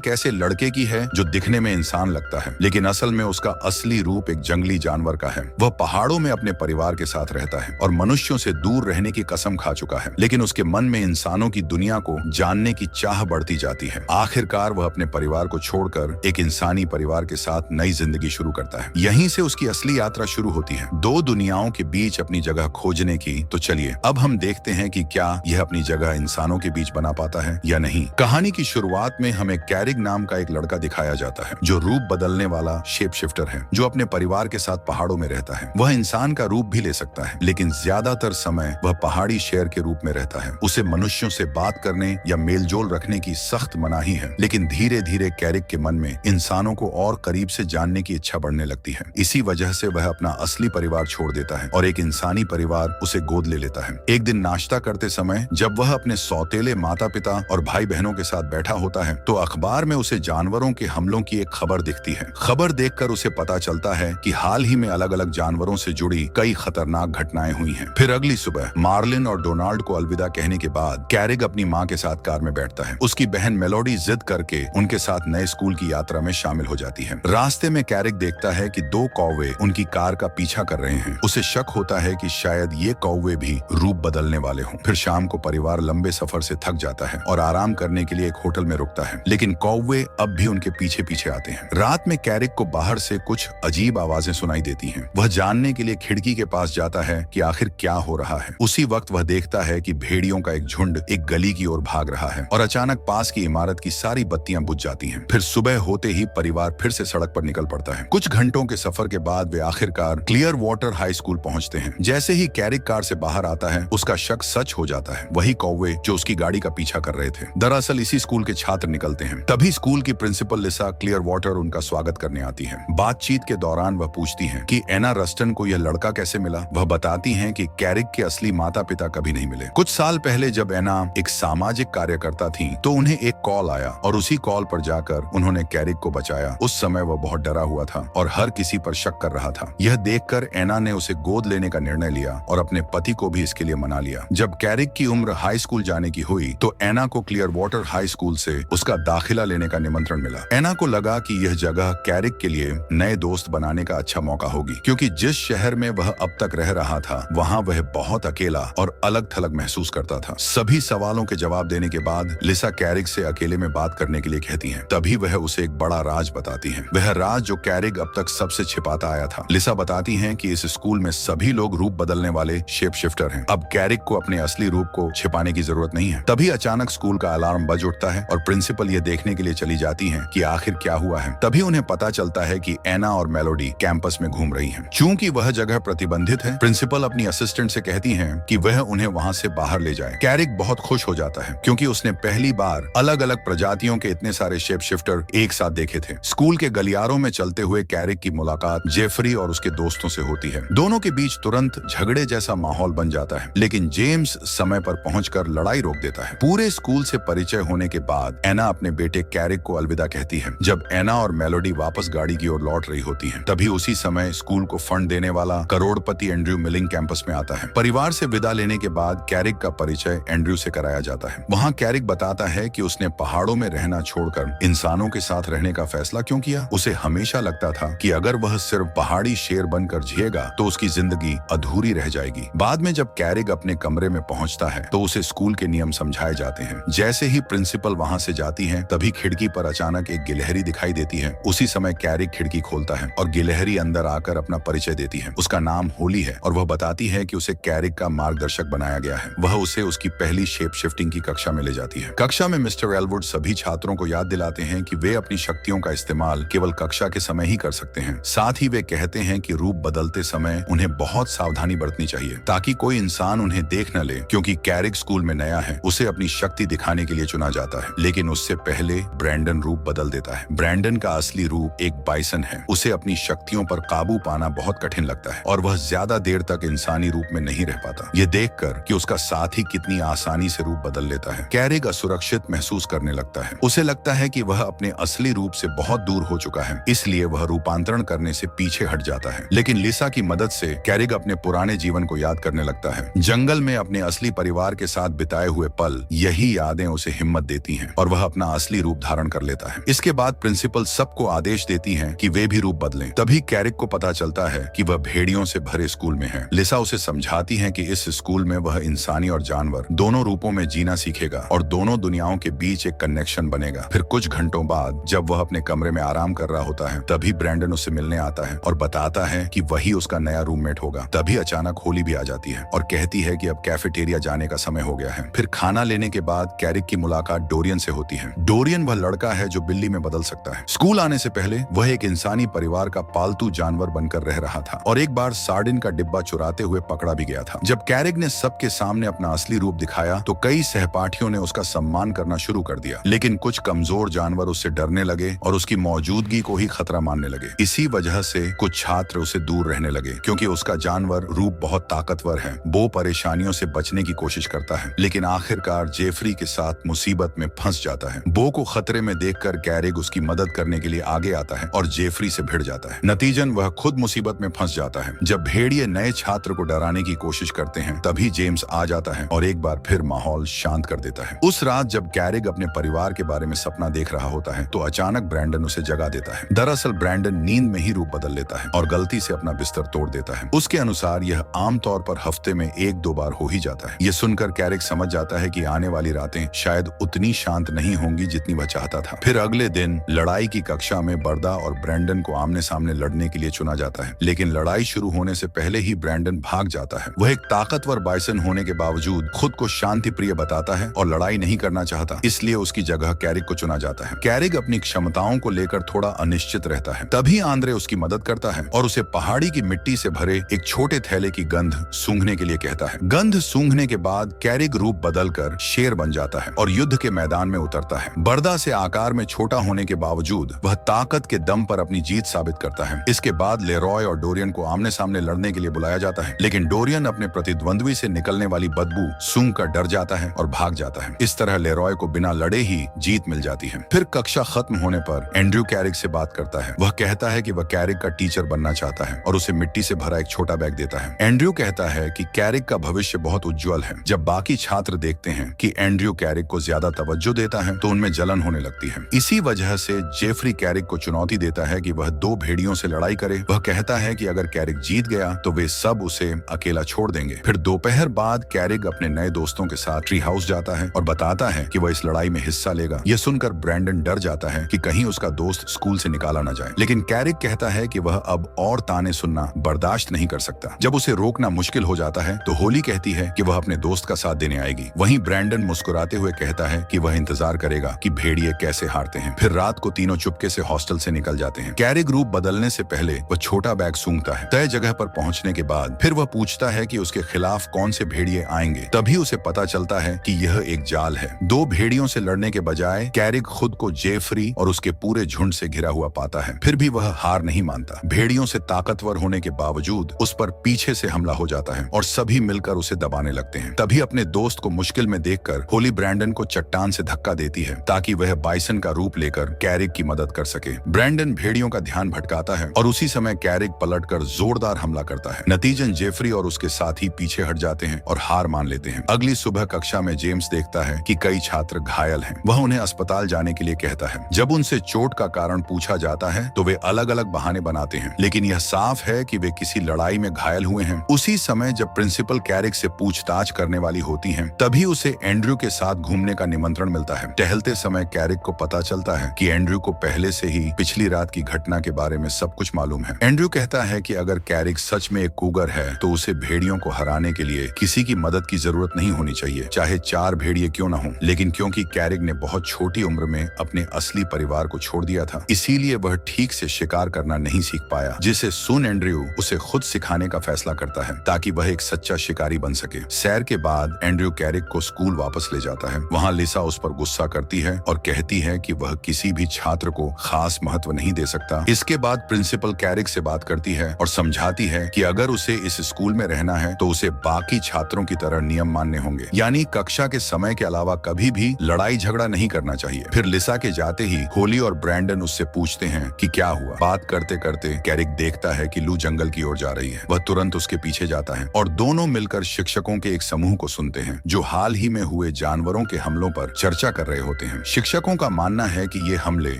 कैसे लड़के की है जो दिखने में इंसान लगता है, लेकिन असल में उसका असली रूप एक जंगली जानवर का है। वह पहाड़ों में अपने परिवार के साथ रहता है और मनुष्यों से दूर रहने की कसम खा चुका है, लेकिन उसके मन में इंसानों की दुनिया को जानने की चाह बढ़ती जाती है। आखिरकार वह अपने परिवार को छोड़कर एक इंसानी परिवार के साथ नई जिंदगी शुरू करता है। यहीं से उसकी असली यात्रा शुरू होती है, दो दुनियाओं के बीच अपनी जगह खोजने की। तो चलिए अब हम देखते हैं कि क्या यह अपनी जगह इंसानों के बीच बना पाता है या नहीं। कहानी की शुरुआत में हमें कैरिग नाम का एक लड़का दिखाया जाता है जो रूप बदलने वाला शेप शिफ्टर है, जो अपने परिवार के साथ पहाड़ों में रहता है। वह इंसान का रूप भी ले सकता है, लेकिन ज्यादातर समय वह पहाड़ी शेर के रूप में रहता है। उसे मनुष्यों से बात करने या मेलजोल रखने की सख्त मनाही है, लेकिन धीरे धीरे कैरिग के मन में इंसानों को और करीब से जानने की इच्छा बढ़ने लगती है। इसी वजह से वह अपना असली परिवार छोड़ देता है और एक इंसानी परिवार उसे गोद ले लेता है। एक दिन नाश्ता करते समय जब वह अपने सौतेले माता पिता और भाई बहनों के साथ बैठा होता है तो अखबार में उसे जानवरों के हमलों की एक खबर दिखती है। खबर देखकर उसे पता चलता है कि हाल ही में अलग अलग जानवरों से जुड़ी कई खतरनाक घटनाएं हुई हैं। फिर अगली सुबह मार्लिन और डोनाल्ड को अलविदा कहने के बाद कैरिग अपनी माँ के साथ कार में बैठता है। उसकी बहन मेलोडी जिद करके उनके साथ नए स्कूल की यात्रा में शामिल हो जाती है। रास्ते में कैरिग देखता है कि दो कौवे उनकी कार का पीछा कर रहे हैं। उसे शक होता है कि शायद ये कौवे भी रूप बदलने वाले हों। फिर शाम को परिवार लंबे सफर से थक जाता है और आराम करने के लिए एक होटल में रुकता है, लेकिन कौवे अब भी उनके पीछे पीछे आते हैं। रात में कैरिग को बाहर से कुछ अजीब आवाजें सुनाई देती हैं। वह जानने के लिए खिड़की के पास जाता है कि आखिर क्या हो रहा है। उसी वक्त वह देखता है कि भेड़ियों का एक झुंड एक गली की ओर भाग रहा है और अचानक पास की इमारत की सारी बत्तियां बुझ जाती हैं। फिर सुबह होते ही परिवार फिर से सड़क पर निकल पड़ता है। कुछ घंटों के सफर के बाद वे आखिरकार क्लियर वाटर हाई स्कूल पहुंचते हैं। जैसे ही कैरिग कार से बाहर आता है उसका शक सच हो जाता है। वही कौवे जो उसकी गाड़ी का पीछा कर रहे थे दरअसल इसी स्कूल के छात्र निकलते हैं। तभी स्कूल की प्रिंसिपल लिसा क्लियर वाटर उनका स्वागत करने आती है। बातचीत के दौरान वह पूछती हैं कि एना रस्टन को यह लड़का कैसे मिला। वह बताती हैं कि कैरिग के असली माता पिता कभी नहीं मिले। कुछ साल पहले जब एना एक सामाजिक कार्यकर्ता थी तो उन्हें एक कॉल आया और उसी कॉल पर जाकर उन्होंने कैरिग को बचाया। उस समय वह बहुत डरा हुआ था और हर किसी पर शक कर रहा था। यह देखकर एना ने उसे गोद लेने का निर्णय लिया और अपने पति को भी इसके लिए मना लिया। जब कैरिग की उम्र हाई स्कूल जाने की हुई तो एना को क्लियर वाटर हाई स्कूल से उसका दाखिला लेने का निमंत्रण मिला। एना को लगा कि यह जगह कैरिग के लिए नए दोस्त बनाने का अच्छा मौका होगी, क्योंकि जिस शहर में वह अब तक रह रहा था वहाँ वह बहुत अकेला और अलग थलग महसूस करता था। सभी सवालों के जवाब देने के बाद लिसा कैरिग से अकेले में बात करने के लिए कहती है। तभी वह उसे एक बड़ा राज बताती है, वह राज जो कैरिग अब तक सबसे छिपाता आया था। लिसा बताती है कि इस स्कूल में सभी लोग रूप बदलने वाले शेप शिफ्टर हैं। अब कैरिग को अपने असली रूप को छिपाने की जरूरत नहीं है। तभी अचानक स्कूल का अलार्म बज उठता है और प्रिंसिपल यह देखने के लिए चली जाती हैं कि आखिर क्या हुआ है। तभी उन्हें पता चलता है कि एना और मेलोडी कैंपस में घूम रही हैं। चूंकि वह जगह प्रतिबंधित है, प्रिंसिपल अपनी असिस्टेंट से कहती हैं कि वह उन्हें वहां से बाहर ले जाए। कैरिग बहुत खुश हो जाता है क्योंकि उसने पहली बार अलग अलग प्रजातियों के इतने सारे शेप शिफ्टर एक साथ देखे थे। स्कूल के गलियारों में चलते हुए कैरिग की मुलाकात जेफरी और उसके दोस्तों से होती है। दोनों के बीच तुरंत झगड़े जैसा माहौल बन जाता है, लेकिन जेम्स समय पर पहुंचकर लड़ाई रोक देता है। पूरे स्कूल से परिचय होने के बाद एना अपने बेटे कैरिग को अलविदा कहती है। जब एना और मेलोडी वापस गाड़ी की ओर लौट रही होती हैं, तभी उसी समय स्कूल को फंड देने वाला करोड़पति एंड्रयू मिलिंग कैंपस में आता है। परिवार से विदा लेने के बाद कैरिग का परिचय एंड्रयू से कराया जाता है। वहाँ कैरिग बताता है कि उसने पहाड़ों में रहना छोड़कर इंसानों के साथ रहने का फैसला क्यों किया। उसे हमेशा लगता था कि अगर वह सिर्फ पहाड़ी शेर बनकर जिएगा तो उसकी जिंदगी अधूरी रह जाएगी। बाद में जब कैरिग अपने कमरे में पहुंचता है तो उसे स्कूल के नियम समझाए जाते हैं। जैसे ही प्रिंसिपल वहां से जाती है तभी खिड़की पर अचानक एक गिलहरी दिखाई देती है। उसी समय कैरिग खिड़की खोलता है और गिलहरी अंदर आकर अपना परिचय देती है। उसका नाम होली है और वह बताती है कि उसे कैरिग का मार्गदर्शक बनाया गया है। वह उसे उसकी पहली शेप शिफ्टिंग की कक्षा में ले जाती है। कक्षा में मिस्टर एलवुड सभी छात्रों को याद दिलाते हैं कि वे अपनी शक्तियों का इस्तेमाल केवल कक्षा के समय ही कर सकते हैं। साथ ही वे कहते हैं कि रूप बदलते समय उन्हें बहुत सावधानी बरतनी चाहिए ताकि कोई इंसान उन्हें देख न ले, क्योंकि कैरिग स्कूल में नया है। उसे अपनी शक्ति दिखाने के लिए चुना जाता है, लेकिन उससे पहले ब्रैंडन रूप बदल देता है। ब्रैंडन का असली रूप एक बाइसन है। उसे अपनी शक्तियों पर काबू पाना बहुत कठिन लगता है और वह ज्यादा देर तक इंसानी रूप में नहीं रह पाता। ये देखकर कि उसका साथी कितनी आसानी से रूप बदल लेता है, कैरिग असुरक्षित महसूस करने लगता है। उसे लगता है कि वह अपने असली रूप से बहुत दूर हो चुका है, इसलिए वह रूपांतरण करने से पीछे हट जाता है। लेकिन लिसा की मदद से कैरिग अपने पुराने जीवन को याद करने लगता है। जंगल में अपने असली परिवार के साथ बिताए हुए पल, यही यादें उसे हिम्मत देती हैं और वह अपना असली रूप धारण कर लेता है। इसके बाद प्रिंसिपल सबको आदेश देती है कि वे भी रूप बदलें। तभी कैरिक को पता चलता है कि वह भेड़ियों से भरे स्कूल में है। लिसा उसे समझाती है कि इस स्कूल में वह इंसानी और जानवर दोनों रूपों में जीना सीखेगा और दोनों दुनियाओं के बीच एक कनेक्शन बनेगा। फिर कुछ घंटों बाद जब वह अपने कमरे में आराम कर रहा होता है, तभी ब्रैंडन उससे मिलने आता है और बताता है कि वही उसका नया रूममेट होगा। तभी अचानक होली भी आ जाती है और कहती है कि अब कैफेटेरिया जाने का समय हो गया है। फिर खाना लेने के बाद कैरिक की मुलाकात डोरियन से होती है। डोरियन वह लड़का है जो बिल्ली में बदल सकता है। स्कूल आने से पहले वह एक इंसानी परिवार का पालतू जानवर बनकर रह रहा था और एक बार सार्डिन का डिब्बा चुराते हुए पकड़ा भी गया था। जब कैरिक ने सबके सामने अपना असली रूप दिखाया तो कई सहपाठियों ने उसका सम्मान करना शुरू कर दिया, लेकिन कुछ कमजोर जानवर उससे डरने लगे और उसकी मौजूदगी को ही खतरा मानने लगे। इसी वजह से कुछ छात्र उसे दूर रहने लगे क्योंकि उसका जानवर रूप बहुत ताकतवर है। बो परेशानियों से बचने की कोशिश करता है, लेकिन आखिरकार जेफरी के साथ मुसीबत में फंस जाता है। बो को खतरे में देखकर कैरिक उसकी मदद करने के लिए आगे आता है और जेफरी से भिड़ जाता है। नतीजन वह खुद मुसीबत में फंस जाता है। जब भेड़िए नए छात्र को डराने की कोशिश करते हैं, तभी जेम्स आ जाता है और एक बार फिर माहौल शांत कर देता है। उस रात जब कैरिक अपने परिवार के बारे में सपना देख रहा होता है तो अचानक ब्रैंडन उसे जगा देता है। दरअसल ब्रैंडन नींद में ही रूप बदल लेता है और गलती से अपना बिस्तर तोड़ देता है। उसके अनुसार यह आमतौर पर हफ्ते में 1-2 बार हो ही जाता है। यह सुनकर कैरिक समझ जाता है कि आने वाली रातें शायद उतनी शांत नहीं होंगी जितनी वह चाहता था। फिर अगले दिन लड़ाई की कक्षा में बर्दा और ब्रैंडन को आमने सामने लड़ने के लिए चुना जाता है, लेकिन लड़ाई शुरू होने से पहले ही ब्रैंडन भाग जाता है। वह एक ताकतवर बाइसन होने के बावजूद खुद को शांति प्रिय बताता है और लड़ाई नहीं करना चाहता, इसलिए उसकी जगह कैरिक को चुना जाता है। कैरिक अपनी क्षमताओं को लेकर थोड़ा अनिश्चित रहता है। तभी आंद्रे उसकी मदद करता है और उसे पहाड़ी की मिट्टी से भरे एक छोटे थैले की गंध सूंघने के लिए कहता है। गंध सूंघने के बाद कैरिक रूप बदलकर शेर बन जाता है और युद्ध के मैदान में उतरता है। बर्दा से आकार में छोटा होने के बावजूद वह ताकत के दम पर अपनी जीत साबित करता है। इसके बाद लेरॉय और डोरियन को आमने सामने लड़ने के लिए बुलाया जाता है, लेकिन डोरियन अपने प्रतिद्वंद्वी से निकलने वाली बदबू सूंघ कर डर जाता है और भाग जाता है। इस तरह लेरॉय को बिना लड़े ही जीत मिल जाती है। फिर कक्षा खत्म होने पर एंड्रयू कैरिक से बात करता है। वह कहता है कि वह कैरिक का टीचर बनना चाहता है और उसे मिट्टी से भरा एक छोटा बैग देता है। एंड्रयू कहता है कि कैरिक का भविष्य बहुत उज्जवल है। जब बाकी छात्र देखते हैं कि एंड्रयू कैरिक को ज्यादा तवज्जो देता है तो उनमें जलन होने लगती है। इसी वजह से जेफरी कैरिक को चुनौती देता है कि वह 2 भेड़ियों से लड़ाई करे। वह कहता है कि अगर कैरिक जीत गया तो वे सब उसे अकेला छोड़ देंगे। फिर दोपहर बाद कैरिक अपने नए दोस्तों के साथ ट्री हाउस जाता है और बताता है कि वह इस लड़ाई में हिस्सा लेगा। यह सुनकर ब्रैंडन डर जाता है कि कहीं उसका दोस्त स्कूल से निकाला न जाए, लेकिन कैरिक कहता है कि वह अब और ताने सुनना बर्दाश्त नहीं कर सकता। जब उसे रोकना मुश्किल हो जाता है तो होली कहती है कि वह अपने दोस्त का साथ देने आएगी। वहीं ब्रैंडन मुस्कुराते हुए कहता है कि वह इंतजार करेगा कि भेड़िए कैसे हारते हैं। फिर रात को तीनों चुपके से हॉस्टल से निकल जाते हैं। कैरिक रूप बदलने से पहले वह छोटा बैग सूंघता है। तय जगह पर पहुंचने के बाद फिर वह पूछता है कि उसके खिलाफ कौन से भेड़िए आएंगे। तभी उसे पता चलता है कि यह एक जाल है। 2 भेड़ियों से लड़ने के बजाय कैरिक खुद को जेफरी और उसके पूरे झुंड से घिरा हुआ पाता है। फिर भी वह हार नहीं मानता। भेड़ियों से ताकतवर होने के बावजूद उस पर पीछे से हमला हो जाता है और सभी मिलकर उसे दबाने लगते हैं। तभी अपने दोस्त को मुश्किल में देखकर होली ब्रैंडन को चट्टान से धक्का देती है ताकि वह बाइसन का रूप लेकर कैरिक की मदद कर सके। ब्रैंडन भेड़ियों का ध्यान भटकाता है और उसी समय कैरिक पलटकर जोरदार हमला करता है। नतीजन जेफरी और उसके साथी पीछे हट जाते हैं और हार मान लेते हैं। अगली सुबह कक्षा में जेम्स देखता है कि कई छात्र घायल हैं। वह उन्हें अस्पताल जाने के लिए कहता है। जब उनसे चोट का कारण पूछा जाता है तो वे अलग अलग बहाने बनाते हैं, लेकिन यह साफ है कि वे किसी लड़ाई में घायल हुए हैं। उसी समय जब प्रिंसिपल कैरिक से पूछताछ करने वाली होती हैं, तभी उसे एंड्रयू के साथ घूमने का निमंत्रण मिलता है। टहलते समय कैरिक को पता चलता है कि एंड्रयू को पहले से ही पिछली रात की घटना के बारे में सब कुछ मालूम है। एंड्रयू कहता है कि अगर कैरिक सच में एक कूगर है तो उसे भेड़ियों को हराने के लिए किसी की मदद की जरूरत नहीं होनी चाहिए, चाहे 4 भेड़िए क्यों न हो। लेकिन क्योंकि कैरिक ने बहुत छोटी उम्र में अपने असली परिवार को छोड़ दिया था, इसीलिए वह ठीक से शिकार करना नहीं सीख पाया, जिसे सुन एंड्रयू उसे खुद सिखाने का फैसला करता है ताकि वह एक सच्चा शिकारी बन सके। सैर के बाद एंड्रयू कैरिक को स्कूल वापस ले जाता है। वहाँ लिसा उस पर गुस्सा करती है और कहती है कि वह किसी भी छात्र को खास महत्व नहीं दे सकता। इसके बाद प्रिंसिपल कैरिक से बात करती है और समझाती है कि अगर उसे इस स्कूल में रहना है तो उसे बाकी छात्रों की तरह नियम मानने होंगे, यानी कक्षा के समय के अलावा कभी भी लड़ाई झगड़ा नहीं करना चाहिए। फिर लिसा के जाते ही होली और ब्रैंडन उससे पूछते हैं कि क्या हुआ। बात करते करते कैरिक देखता है कि लू जंगल की ओर जा रही है। वह तुरंत उसके पीछे जाता है और दोनों मिलकर शिक्षकों के एक समूह को सुनते हैं जो हाल ही में हुए जानवरों के हमलों पर चर्चा कर रहे होते हैं। शिक्षकों का मानना है कि ये हमले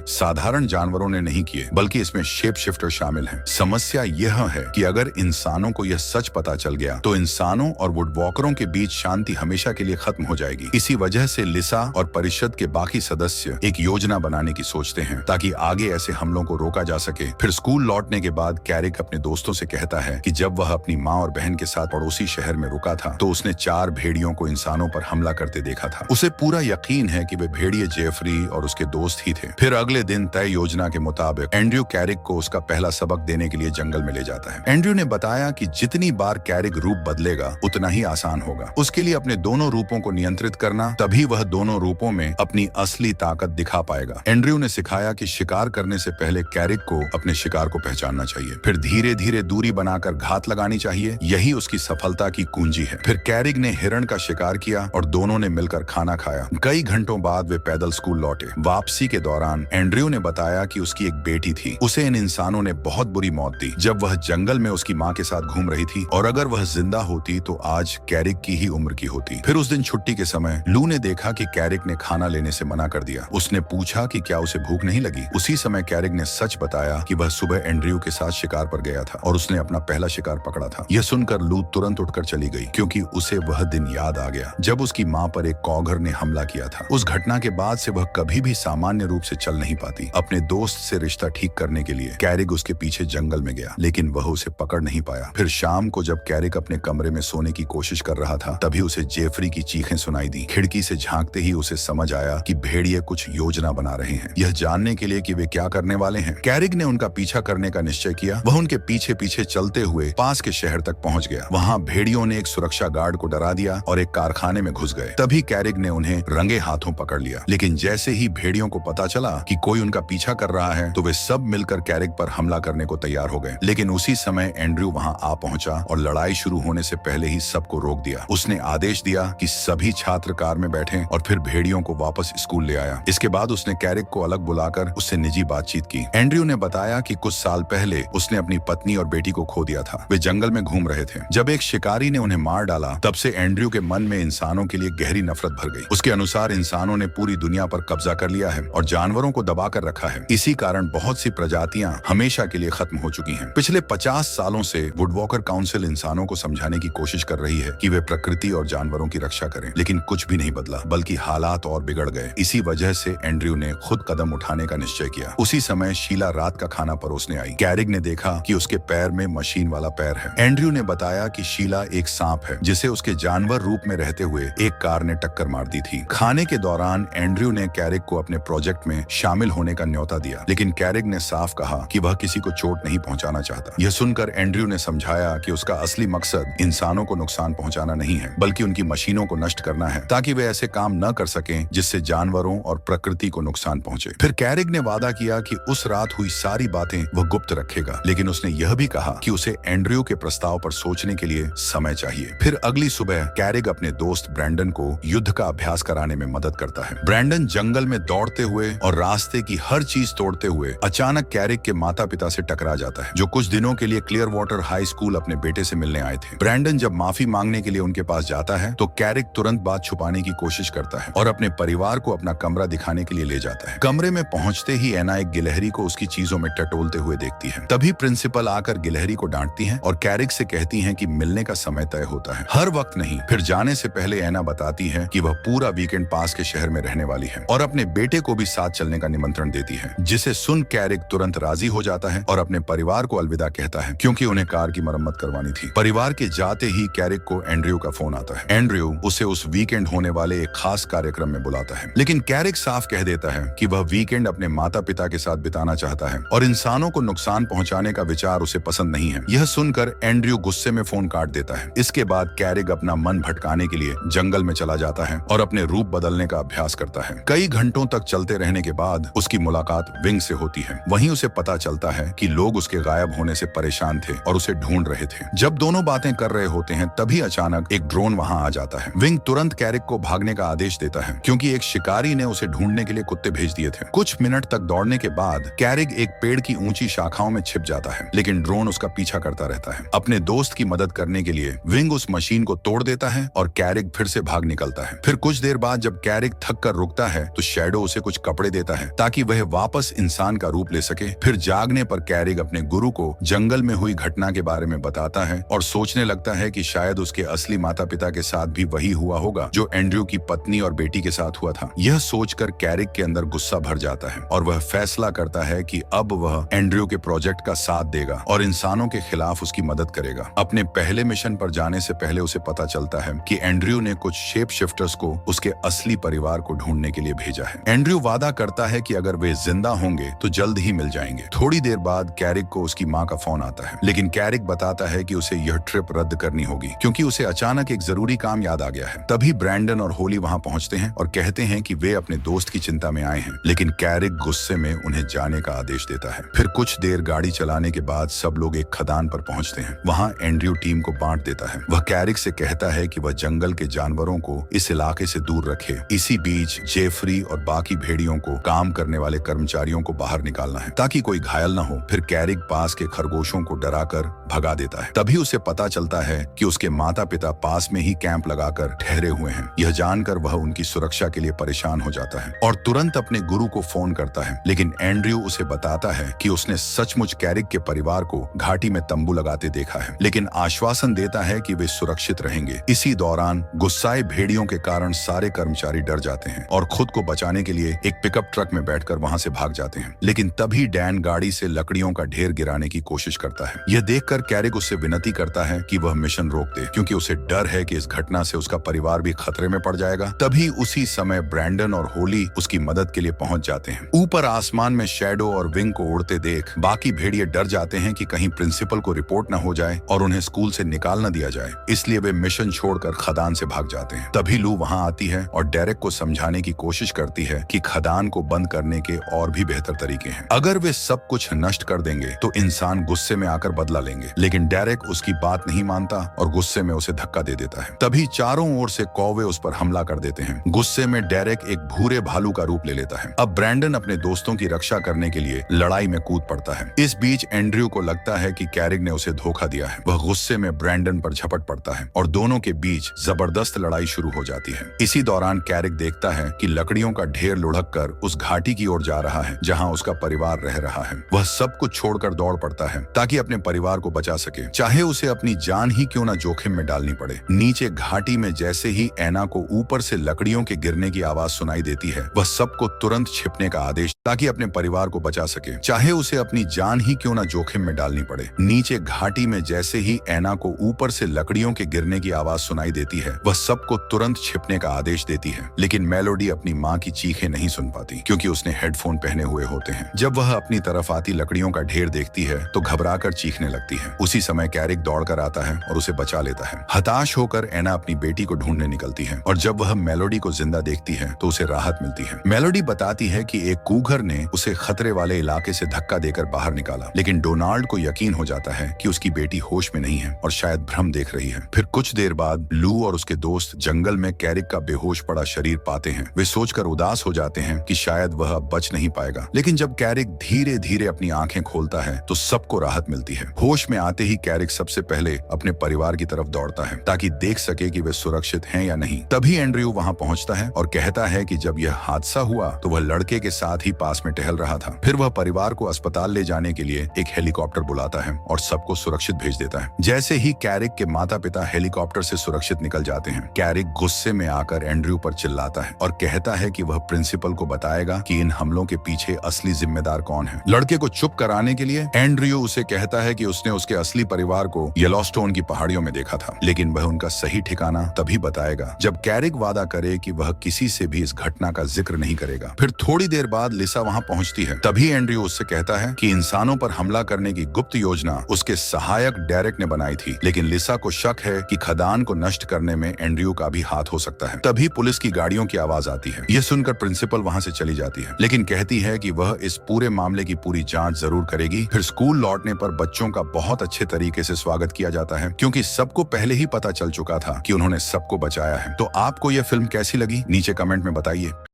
साधारण जानवरों ने नहीं किए, बल्कि इसमें शेप शिफ्टर शामिल हैं। समस्या यह है कि अगर इंसानों को यह सच पता चल गया तो इंसानों और वुडवॉकरों के बीच शांति हमेशा के लिए खत्म हो जाएगी। इसी वजह से लिसा और परिषद के बाकी सदस्य एक योजना बनाने की सोचते हैं ताकि आगे ऐसे हमलों को रोका जा सके। फिर स्कूल लौटने के बाद कैरिक अपने दोस्तों से कहता है कि जब वह अपनी माँ और बहन के साथ पड़ोसी शहर में रुका था तो उसने 4 भेड़ियों को इंसानों पर हमला करते देखा था। उसे पूरा यकीन है कि वे भेड़िए जेफरी और उसके दोस्त ही थे। फिर अगले दिन तय योजना के मुताबिक एंड्रयू कैरिक को उसका पहला सबक देने के लिए जंगल में ले जाता है। एंड्रयू ने बताया कि जितनी बार कैरिक रूप बदलेगा उतना ही आसान होगा। उसके लिए अपने दोनों रूपों को नियंत्रित करना, तभी वह दोनों रूपों में अपनी असली ताकत दिखा पाएगा। एंड्रयू ने सिखाया कि शिकार करने से पहले कैरिक को अपने शिकार को पहचानना चाहिए, फिर धीरे धीरे दूरी बनाकर घात लगानी चाहिए। यही उसकी सफलता की कुंजी है। फिर कैरिक ने हिरण का शिकार किया और दोनों ने मिलकर खाना खाया। कई घंटों बाद वे पैदल स्कूल लौटे। वापसी के दौरान एंड्रयू ने बताया कि उसकी एक बेटी थी, उसे इन इंसानों ने बहुत बुरी मौत दी जब वह जंगल में उसकी माँ के साथ घूम रही थी, और अगर वह जिंदा होती तो आज कैरिक की ही उम्र की होती। फिर उस दिन छुट्टी के समय लू ने देखा कि कैरिक ने खाना लेने से मना कर दिया। उसने पूछा कि क्या उसे भूख नहीं लगी। उसी समय कैरिक ने सच बताया कि वह सुबह एंड्रयू के साथ शिकार पर गया था और उसने अपना पहला शिकार पकड़ा था। यह सुनकर लू तुरंत उठकर चली गई क्योंकि उसे वह दिन याद आ गया जब उसकी माँ पर एक कॉगर ने हमला किया था। उस घटना के बाद से वह कभी भी सामान्य रूप से चल नहीं पाती। अपने दोस्त से रिश्ता ठीक करने के लिए कैरिक उसके पीछे जंगल में गया, लेकिन वह उसे पकड़ नहीं पाया। फिर शाम को जब कैरिक अपने कमरे में सोने की कोशिश कर रहा था, तभी उसे जेफरी की चीखें सुनाई दी। खिड़की से झांकते ही उसे समझ आया कि भेड़िए कुछ योजना बना रहे हैं। यह जानने के लिए कि वे क्या करने वाले हैं, कैरिक ने उनका पीछा करने का निश्चय किया। वह उनके पीछे पीछे चलते हुए पास के शहर तक पहुंच गया। वहां भेड़ियों ने एक सुरक्षा गार्ड को डरा दिया और एक कारखाने में घुस गए। तभी कैरिक ने उन्हें रंगे हाथों पकड़ लिया, लेकिन जैसे ही भेड़ियों को पता चला कि कोई उनका पीछा कर रहा है तो वे सब मिलकर कैरिक पर हमला करने को तैयार हो गए। लेकिन उसी समय एंड्रयू वहां आ पहुंचा और लड़ाई शुरू होने से पहले ही सबको रोक दिया। उसने आदेश दिया कि सभी छात्र कार में बैठें और फिर भेड़ियों को वापस स्कूल ले आया। इसके बाद उसने कैरिक को अलग बुलाकर उससे निजी बातचीत की। एंड्रयू ने बताया कि कुछ साल पहले उसने अपनी पत्नी और बेटी को खो दिया था। वे जंगल में घूम रहे थे जब एक शिकारी ने उन्हें मार डाला। तब से एंड्रयू के मन में इंसानों के लिए गहरी नफरत भर गई। उसके अनुसार इंसानों ने पूरी दुनिया पर कब्जा कर लिया है और जानवरों को दबा कर रखा है। इसी कारण बहुत सी प्रजातियां हमेशा के लिए खत्म हो चुकी हैं। पिछले 50 सालों से वुडवॉकर काउंसिल इंसानों को समझाने की कोशिश कर रही है कि वे प्रकृति और जानवरों की रक्षा करें, लेकिन कुछ भी नहीं बदला, बल्कि हालात और बिगड़ गए। इसी वजह से एंड्रयू ने खुद कदम उठाने का निश्चय किया। उसी समय शीला रात का खाना परोसने आई। कैरिक ने देखा कि उसके पैर में मशीन वाला पैर है। एंड्रयू ने बताया कि शीला एक सांप है जिसे उसके जानवर रूप में रहते हुए एक कार ने टक्कर मार दी थी। खाने के दौरान एंड्रयू ने कैरिक को अपने प्रोजेक्ट में शामिल होने का न्योता दिया, लेकिन कैरिक ने साफ कहा कि वह किसी को चोट नहीं पहुंचाना चाहता। यह सुनकर एंड्रयू ने समझाया कि उसका असली मकसद इंसानों को नुकसान पहुंचाना नहीं है, बल्कि उनकी मशीनों को नष्ट करना है ताकि वे ऐसे काम न कर सकें जिससे जानवरों और प्रकृति को नुकसान पहुंचे। फिर कैरिक ने वादा किया कि उस रात हुई सारी बातें वह गुप्त रखेगा, लेकिन उसने यह भी कहा कि उसे एंड्रयू के प्रस्ताव पर सोचने के लिए समय चाहिए। फिर अगली सुबह कैरिक अपने दोस्त ब्रैंडन को युद्ध का अभ्यास कराने में मदद करता है। ब्रैंडन जंगल में दौड़ते हुए और रास्ते की हर चीज तोड़ते हुए अचानक कैरिक के माता पिता से टकरा जाता है, जो कुछ दिनों के लिए क्लियर वाटर हाई स्कूल अपने बेटे से मिलने आए थे। ब्रैंडन जब माफी मांगने के लिए उनके पास जाता है तो कैरिक तुरंत बात छुपाने की कोशिश करता है और अपने परिवार को अपना कमरा दिखाने के लिए ले जाता है। कमरे में पहुंचते ही एना एक गिलहरी को उसकी चीजों में टटोलते हुए देखती है। तभी प्रिंसिपल आकर गिलहरी को डांटती हैं और कैरिक से कहती हैं कि मिलने का समय तय होता है, हर वक्त नहीं। फिर जाने से पहले एना बताती है कि वह पूरा वीकेंड पास के शहर में रहने वाली है और अपने बेटे को भी साथ चलने का निमंत्रण देती है, जिसे सुन कैरिक तुरंत राजी हो जाता है और अपने परिवार को अलविदा कहता है क्योंकि उन्हें कार की मरम्मत करवानी थी। परिवार के जाते ही कैरिक को एंड्रयू का फोन आता है। एंड्रयू उसे उस वीकेंड होने वाले एक खास कार्यक्रम में बुलाता है, लेकिन कैरिक साफ कह देता है कि वह वीकेंड अपने माता पिता के साथ बिताना चाहता है और इंसानों को नुकसान पहुंचाने का विचार उसे पसंद नहीं है। यह सुनकर एंड्रयू गुस्से में फोन काट देता है। इसके बाद कैरिक अपना मन भटकाने के लिए जंगल में चला जाता है और अपने रूप बदलने का अभ्यास करता है। कई घंटों तक चलते रहने के बाद उसकी मुलाकात विंग से होती है। वहीं उसे पता चलता है कि लोग उसके गायब होने से परेशान थे और उसे ढूंढ रहे थे। जब दोनों बातें कर रहे होते हैं तभी अचानक एक ड्रोन वहां आ जाता है। विंग तुरंत कैरिक को भागने का आदेश देता है क्योंकि एक शिकारी ने उसे ढूंढने के लिए कुत्ते भेज दिए थे। कुछ मिनट तक दौड़ने के बाद कैरिक एक पेड़ की ऊंची शाखाओं में छिप जाता है, लेकिन ड्रोन उसका पीछा करता रहता है। अपने दोस्त की मदद करने के लिए विंग उस मशीन को तोड़ देता है और कैरिक फिर से भाग निकलता है। फिर कुछ देर बाद जब कैरिक थक कर रुकता है तो शैडो उसे कुछ कपड़े देता है ताकि वह वापस इंसान का रूप ले सके। फिर जागने पर कैरिक अपने गुरु को जंगल में हुई घटना के बारे में बताता है और सोचने लगता है कि शायद उसके असली माता पिता के साथ भी वही हुआ होगा जो एंड्रयू की पत्नी और बेटी के साथ हुआ था। यह सोचकर कैरिक के अंदर गुस्सा भर जाता है और वह फैसला करता है कि अब वह एंड्रयू के प्रोजेक्ट का साथ देगा और इंसानों के खिलाफ उसकी मदद करेगा। अपने पहले मिशन पर जाने से पहले उसे पता चलता है कि एंड्रयू ने कुछ शेप शिफ्टर्स को उसके असली परिवार को ढूंढने के लिए भेजा है। एंड्रयू वादा करता है कि अगर वे जिंदा होंगे तो जल्द ही मिल जाएंगे। थोड़ी देर बाद कैरिक को उसकी माँ का फोन आता है, लेकिन कैरिक बताता है कि उसे यह ट्रिप रद्द करनी होगी क्योंकि उसे अचानक एक जरूरी काम याद आ गया है। तभी ब्रैंडन और होली वहां पहुंचते हैं और कहते हैं कि वे अपने दोस्त की चिंता में आए हैं, लेकिन कैरिक गुस्से में उन्हें जाने का आदेश देता है। फिर कुछ देर गाड़ी चलाने के बाद सब लोग एक खदान पर पहुंचते हैं। वहां एंड्रयू टीम को बांट देता है। वह कैरिक से कहता है कि वह जंगल के जानवरों को इस इलाके से दूर रखे। इसी बीच जेफरी और बाकी भेड़ियों को काम करने वाले कर्मचारियों को बाहर निकालना है ताकि कोई घायल न हो। फिर कैरिक पास के खरगोशों को डराकर भगा देता है। तभी उसे पता चलता है कि उसके माता पिता पास में ही कैंप लगाकर ठहरे हुए हैं। यह जानकर वह उनकी सुरक्षा के लिए परेशान हो जाता है और तुरंत अपने गुरु को फोन करता है, लेकिन एंड्रयू उसे बताता है कि उसने सचमुच कैरिक के परिवार को घाटी में तंबू लगाते देखा है, लेकिन आश्वासन देता है कि वे सुरक्षित रहेंगे। इसी दौरान गुस्साए भेड़ियों के कारण सारे कर्मचारी डर जाते हैं और खुद को बचाने के लिए एक पिकअप ट्रक में बैठकर वहां से भाग जाते हैं। लेकिन तभी डैन गाड़ी से लकड़ियों का ढेर गिराने की कोशिश करता है। यह देखकर कैरिक उससे विनती करता है कि वह मिशन रोक दे क्योंकि उसे डर है कि इस घटना से उसका परिवार भी खतरे में पड़ जाएगा। तभी उसी समय ब्रैंडन और होली उसकी मदद के लिए पहुंच जाते हैं। ऊपर आसमान में शैडो और विंग को उड़ते देख बाकी भेड़िए डर जाते हैं कि कहीं प्रिंसिपल को रिपोर्ट न हो जाए और उन्हें स्कूल से निकाल न दिया जाए, इसलिए वे मिशन छोड़कर खदान से भाग जाते हैं। तभी लू वहां आती है और डेरेक को समझाने की कोशिश करती है कि खदान को बंद करने के और भी बेहतर तरीके हैं। अगर वे सब कुछ नष्ट कर देंगे तो इंसान गुस्से में आकर बदला लेंगे, लेकिन डेरेक उसकी बात नहीं मानता और गुस्से में उसे धक्का दे देता है। तभी चारों ओर से कौवे उस पर हमला कर देते हैं। गुस्से में डेरेक एक भूरे भालू का रूप ले लेता है। अब ब्रैंडन अपने दोस्तों की रक्षा करने के लिए लड़ाई में कूद पड़ता है। इस बीच एंड्रयू को लगता है कि कैरिक ने उसे धोखा दिया है। वह गुस्से में ब्रैंडन पर झपट पड़ता है और दोनों के बीच जबरदस्त लड़ाई शुरू हो जाती है। इसी दौरान कैरिक देखता है कि लकड़ियों का ढेर लुढ़क कर उस घाटी की ओर जा रहा है जहां उसका परिवार रह रहा है। वह सब कुछ छोड़कर दौड़ पड़ता है ताकि अपने परिवार को बचा सके, चाहे उसे अपनी जान ही क्यों न जोखिम में डालनी पड़े। नीचे घाटी में जैसे ही ऐना को ऊपर से लकड़ियों के गिरने की आवाज सुनाई देती है, वह सबको तुरंत छिपने का आदेश ताकि अपने परिवार को बचा सके, चाहे उसे अपनी जान ही क्यों न जोखिम में डालनी पड़े। नीचे घाटी में जैसे ही ऐना को ऊपर से लकड़ियों के गिरने की आवाज सुनाई देती है, वह सबको तुरंत छिपने का आदेश देती है, लेकिन मेलोडी अपनी माँ की चीखें नहीं सुन पाती क्योंकि उसने हेडफोन पहने हुए होते हैं। जब वह अपनी तरफ आती लकड़ियों का ढेर देखती है तो घबराकर चीखने लगती है। उसी समय कैरिक दौड़कर आता है और उसे बचा लेता है। हताश होकर ऐना अपनी बेटी को ढूंढने निकलती है और जब वह मेलोडी को जिंदा देखती है तो उसे राहत मिलती है। मेलोडी बताती है कि एक कूघर ने उसे खतरे वाले इलाके से धक्का देकर बाहर निकाला, लेकिन डोनाल्ड को यकीन हो जाता है कि उसकी बेटी होश में नहीं है और शायद भ्रम देख रही है। फिर कुछ देर बाद लू और उसके दोस्त जंगल में कैरिक का बेहोश पड़ा शरीर पाते हैं। वे सोचकर उदास हो जाते हैं कि शायद वह अब बच नहीं पाएगा, लेकिन जब कैरिक धीरे धीरे अपनी आंखें खोलता है तो सबको राहत मिलती है। होश में आते ही कैरिक सबसे पहले अपने परिवार की तरफ दौड़ता है ताकि देख सके कि वे सुरक्षित हैं या नहीं। तभी एंड्रयू वहां पहुंचता है और कहता है कि जब यह हादसा हुआ तो वह लड़के के साथ ही पास में टहल रहा था। फिर वह परिवार को अस्पताल ले जाने के लिए एक हेलीकॉप्टर बुलाता है और सबको सुरक्षित भेज देता है। जैसे ही कैरिक के माता पिता हेलीकॉप्टर से सुरक्षित निकल जाते हैं, कैरिक गुस्से में आकर एंड्रयू पर चिल्लाता है और कहता है कि वह प्रिंसिपल को बताएगा कि इन हमलों के पीछे असली जिम्मेदार कौन है। लड़के को चुप कराने के लिए एंड्रयू उसे कहता है कि उसने उसके असली परिवार को येलोस्टोन की पहाड़ियों में देखा था, लेकिन वह उनका सही ठिकाना तभी बताएगा जब कैरिक वादा करे कि वह किसी से भी इस घटना का जिक्र नहीं करेगा। फिर थोड़ी देर बाद लिसा वहां पहुंचती है। तभी एंड्रयू उससे कहता है कि इंसानों पर हमला करने की गुप्त योजना उसके सहायक डेरेक ने बनाई थी, लेकिन लिसा को शक है कि खदान को नष्ट करने में एंड्रयू का भी हाथ हो सकता है। तभी पुलिस की गाड़ियों की आवाज आती है। यह सुनकर प्रिंसिपल वहां से चली जाती है, लेकिन कहती है कि वह इस पूरे मामले की पूरी जांच जरूर करेगी। फिर स्कूल लौटने पर बच्चों का बहुत अच्छे तरीके से स्वागत किया जाता है क्योंकि सबको पहले ही पता चल चुका था कि उन्होंने सबको बचाया है। तो आपको यह फिल्म कैसी लगी नीचे कमेंट में बताइए।